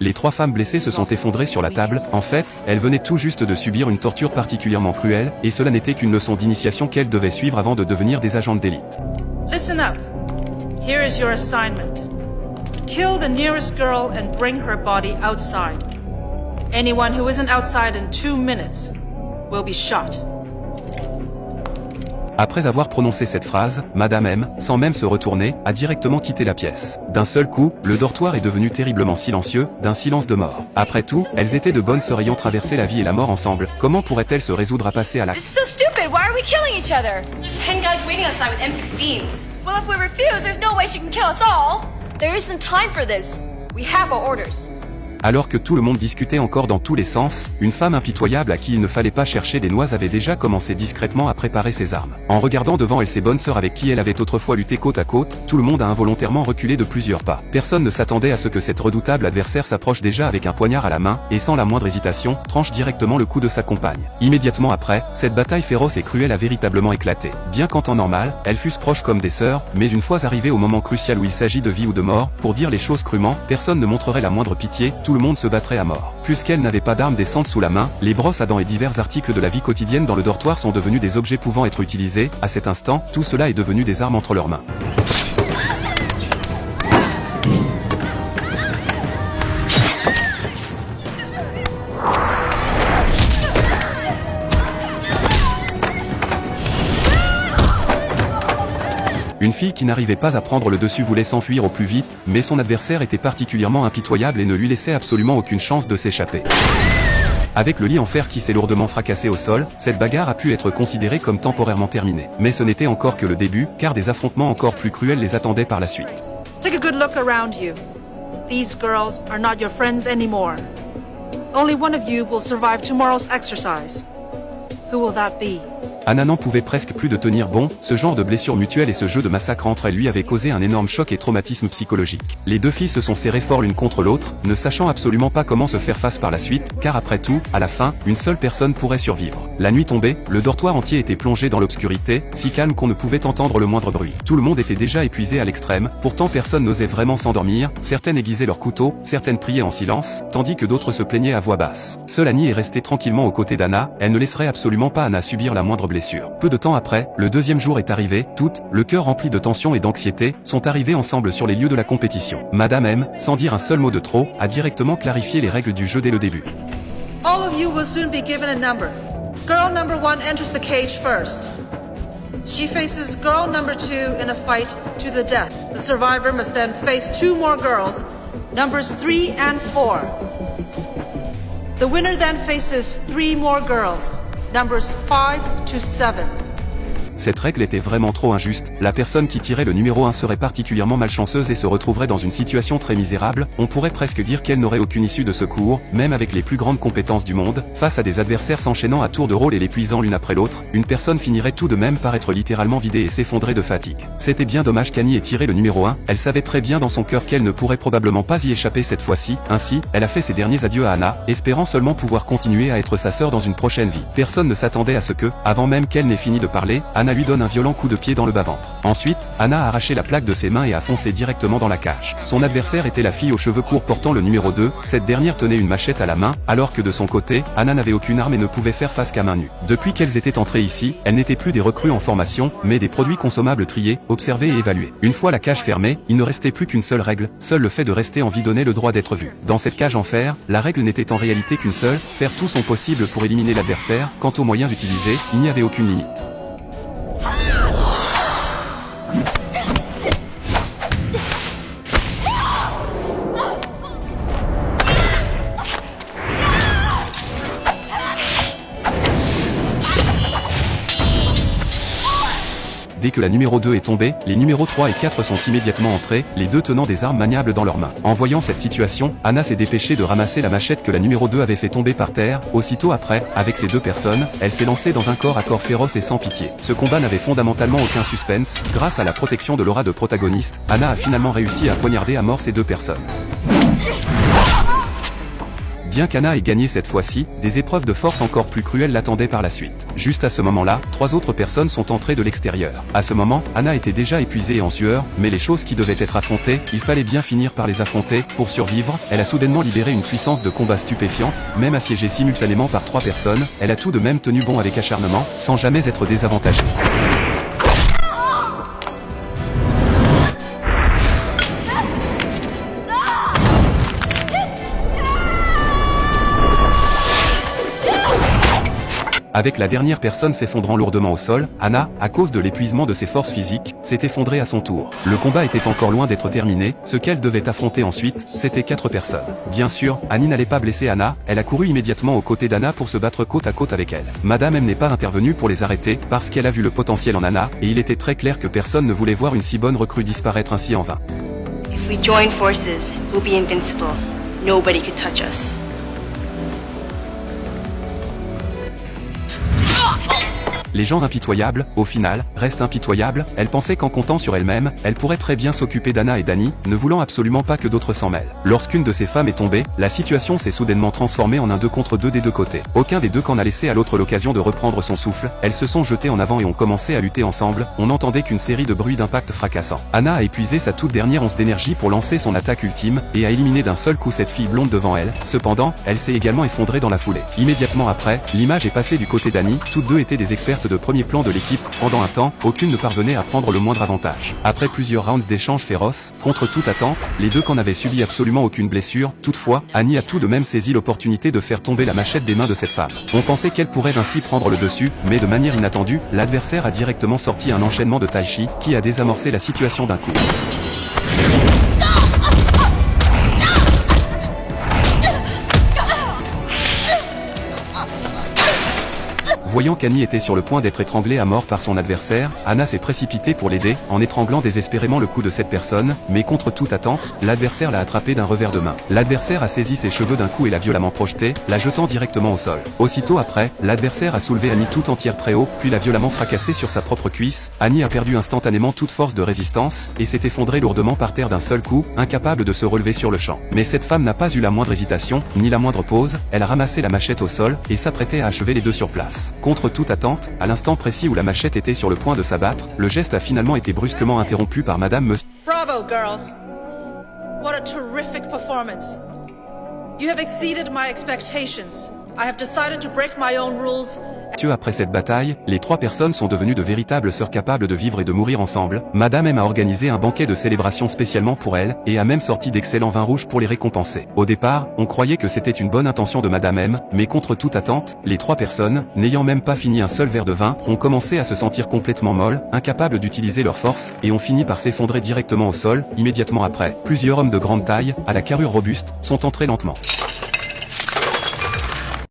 Les 3 femmes blessées se sont effondrées sur la table. En fait, elles venaient tout juste de subir une torture particulièrement cruelle, et cela n'était qu'une leçon d'initiation qu'elles devaient suivre avant de devenir des agents d'élite. Listen up. Here is your assignment. Kill the nearest girl and bring her body outside. Anyone who isn't outside in 2 minutes will be shot. Après avoir prononcé cette phrase, Madame M, sans même se retourner, a directement quitté la pièce. D'un seul coup, le dortoir est devenu terriblement silencieux, d'un silence de mort. Après tout, elles étaient de bonnes sœurs ayant traversé la vie et la mort ensemble. Comment pourraient-elles se résoudre à passer à l'acte? This is so stupid. Why are we killing each other? There's 10 guys waiting outside with M16s. Well, if we refuse, there's no way she can kill us all. There isn't time for this. We have our orders. Alors que tout le monde discutait encore dans tous les sens, une femme impitoyable à qui il ne fallait pas chercher des noix avait déjà commencé discrètement à préparer ses armes. En regardant devant elle ses bonnes sœurs avec qui elle avait autrefois lutté côte à côte, tout le monde a involontairement reculé de plusieurs pas. Personne ne s'attendait à ce que cette redoutable adversaire s'approche déjà avec un poignard à la main, et sans la moindre hésitation, tranche directement le cou de sa compagne. Immédiatement après, cette bataille féroce et cruelle a véritablement éclaté. Bien qu'en temps normal, elles fussent proches comme des sœurs, mais une fois arrivées au moment crucial où il s'agit de vie ou de mort, pour dire les choses crûment, personne ne montrerait la moindre pitié, tout le monde se battrait à mort. Puisqu'elles n'avaient pas d'armes décentes sous la main, les brosses à dents et divers articles de la vie quotidienne dans le dortoir sont devenus des objets pouvant être utilisés. À cet instant, tout cela est devenu des armes entre leurs mains. Une fille qui n'arrivait pas à prendre le dessus voulait s'enfuir au plus vite, mais son adversaire était particulièrement impitoyable et ne lui laissait absolument aucune chance de s'échapper. Avec le lit en fer qui s'est lourdement fracassé au sol, cette bagarre a pu être considérée comme temporairement terminée. Mais ce n'était encore que le début, car des affrontements encore plus cruels les attendaient par la suite. Take a good look around you. These girls are not your friends anymore. Only one of you will survive tomorrow's exercise. Who will that be? Anna n'en pouvait presque plus de tenir bon, ce genre de blessure mutuelle et ce jeu de massacre entre elles lui avait causé un énorme choc et traumatisme psychologique. Les 2 filles se sont serrées fort l'une contre l'autre, ne sachant absolument pas comment se faire face par la suite, car après tout, à la fin, une seule personne pourrait survivre. La nuit tombée, le dortoir entier était plongé dans l'obscurité, si calme qu'on ne pouvait entendre le moindre bruit. Tout le monde était déjà épuisé à l'extrême, pourtant personne n'osait vraiment s'endormir, certaines aiguisaient leurs couteaux, certaines priaient en silence, tandis que d'autres se plaignaient à voix basse. Seule Annie est restée tranquillement aux côtés d'Anna, elle ne laisserait absolument pas Anna subir la moindre blessure. Peu de temps après, le 2e jour est arrivé, toutes, le cœur rempli de tension et d'anxiété, sont arrivées ensemble sur les lieux de la compétition. Madame M, sans dire un seul mot de trop, a directement clarifié les règles du jeu dès le début. All of you will soon be given a number. Girl number 1 enters the cage first. She faces girl number 2 in a fight to the death. The survivor must then face 2 more girls, numbers 3 and 4. The winner then faces 3 more girls, numbers 5 to 7. Cette règle était vraiment trop injuste, la personne qui tirait le numéro 1 serait particulièrement malchanceuse et se retrouverait dans une situation très misérable, on pourrait presque dire qu'elle n'aurait aucune issue de secours, même avec les plus grandes compétences du monde, face à des adversaires s'enchaînant à tour de rôle et l'épuisant l'une après l'autre, une personne finirait tout de même par être littéralement vidée et s'effondrer de fatigue. C'était bien dommage qu'Annie ait tiré le numéro 1, elle savait très bien dans son cœur qu'elle ne pourrait probablement pas y échapper cette fois-ci, ainsi, elle a fait ses derniers adieux à Anna, espérant seulement pouvoir continuer à être sa sœur dans une prochaine vie. Personne ne s'attendait à ce que, avant même qu'elle n'ait fini de parler, Anna lui donne un violent coup de pied dans le bas-ventre. Ensuite, Anna a arraché la plaque de ses mains et a foncé directement dans la cage. Son adversaire était la fille aux cheveux courts portant le numéro 2, cette dernière tenait une machette à la main, alors que de son côté, Anna n'avait aucune arme et ne pouvait faire face qu'à main nue. Depuis qu'elles étaient entrées ici, elles n'étaient plus des recrues en formation, mais des produits consommables triés, observés et évalués. Une fois la cage fermée, il ne restait plus qu'une seule règle, seul le fait de rester en vie donnait le droit d'être vu. Dans cette cage en fer, la règle n'était en réalité qu'une seule, faire tout son possible pour éliminer l'adversaire, quant aux moyens utilisés, il n'y avait aucune limite. Dès que la numéro 2 est tombée, les numéros 3 et 4 sont immédiatement entrés, les 2 tenant des armes maniables dans leurs mains. En voyant cette situation, Anna s'est dépêchée de ramasser la machette que la numéro 2 avait fait tomber par terre. Aussitôt après, avec ces 2 personnes, elle s'est lancée dans un corps à corps féroce et sans pitié. Ce combat n'avait fondamentalement aucun suspense. Grâce à la protection de l'aura de protagoniste, Anna a finalement réussi à poignarder à mort ces 2 personnes. Bien qu'Anna ait gagné cette fois-ci, des épreuves de force encore plus cruelles l'attendaient par la suite. Juste à ce moment-là, 3 autres personnes sont entrées de l'extérieur. À ce moment, Anna était déjà épuisée et en sueur, mais les choses qui devaient être affrontées, il fallait bien finir par les affronter. Pour survivre, elle a soudainement libéré une puissance de combat stupéfiante, même assiégée simultanément par 3 personnes, elle a tout de même tenu bon avec acharnement, sans jamais être désavantagée. Avec la dernière personne s'effondrant lourdement au sol, Anna, à cause de l'épuisement de ses forces physiques, s'est effondrée à son tour. Le combat était encore loin d'être terminé, ce qu'elle devait affronter ensuite, c'était 4 personnes. Bien sûr, Annie n'allait pas blesser Anna, elle a couru immédiatement aux côtés d'Anna pour se battre côte à côte avec elle. Madame M n'est pas intervenue pour les arrêter, parce qu'elle a vu le potentiel en Anna, et il était très clair que personne ne voulait voir une si bonne recrue disparaître ainsi en vain. If we join forces, we'll be invincible. Nobody could touch us. Les gens impitoyables, au final, restent impitoyables, elle pensait qu'en comptant sur elle-même, elle pourrait très bien s'occuper d'Anna et d'Annie, ne voulant absolument pas que d'autres s'en mêlent. Lorsqu'une de ces femmes est tombée, la situation s'est soudainement transformée en un 2 contre 2 des deux côtés. Aucun des deux qu'en a laissé à l'autre l'occasion de reprendre son souffle, elles se sont jetées en avant et ont commencé à lutter ensemble, on n'entendait qu'une série de bruits d'impact fracassants. Anna a épuisé sa toute dernière once d'énergie pour lancer son attaque ultime, et a éliminé d'un seul coup cette fille blonde devant elle, cependant, elle s'est également effondrée dans la foulée. Immédiatement après, l'image est passée du côté d'Annie, toutes deux étaient des expertes de premier plan de l'équipe, pendant un temps, aucune ne parvenait à prendre le moindre avantage. Après plusieurs rounds d'échanges féroces, contre toute attente, les deux qu'en avaient subi absolument aucune blessure, toutefois, Annie a tout de même saisi l'opportunité de faire tomber la machette des mains de cette femme. On pensait qu'elle pourrait ainsi prendre le dessus, mais de manière inattendue, l'adversaire a directement sorti un enchaînement de tai chi, qui a désamorcé la situation d'un coup. Voyant qu'Annie était sur le point d'être étranglée à mort par son adversaire, Anna s'est précipitée pour l'aider, en étranglant désespérément le cou de cette personne, mais contre toute attente, l'adversaire l'a attrapée d'un revers de main. L'adversaire a saisi ses cheveux d'un coup et l'a violemment projetée, la jetant directement au sol. Aussitôt après, l'adversaire a soulevé Annie tout entière très haut, puis l'a violemment fracassée sur sa propre cuisse. Annie a perdu instantanément toute force de résistance, et s'est effondrée lourdement par terre d'un seul coup, incapable de se relever sur le champ. Mais cette femme n'a pas eu la moindre hésitation, ni la moindre pause, elle a ramassé la machette au sol, et s'apprêtait à achever les deux sur place. Contre toute attente, à l'instant précis où la machette était sur le point de s'abattre, le geste a finalement été brusquement interrompu par Madame Monsieur. Bravo, girls. What a terrific performance. You have exceeded my expectations. I have decided to break my own rules. Après cette bataille, les 3 personnes sont devenues de véritables sœurs capables de vivre et de mourir ensemble. Madame M a organisé un banquet de célébration spécialement pour elles, et a même sorti d'excellents vins rouges pour les récompenser. Au départ, on croyait que c'était une bonne intention de Madame M, mais contre toute attente, les 3 personnes, n'ayant même pas fini un seul verre de vin, ont commencé à se sentir complètement molles, incapables d'utiliser leur force, et ont fini par s'effondrer directement au sol. Immédiatement après, plusieurs hommes de grande taille, à la carrure robuste, sont entrés lentement.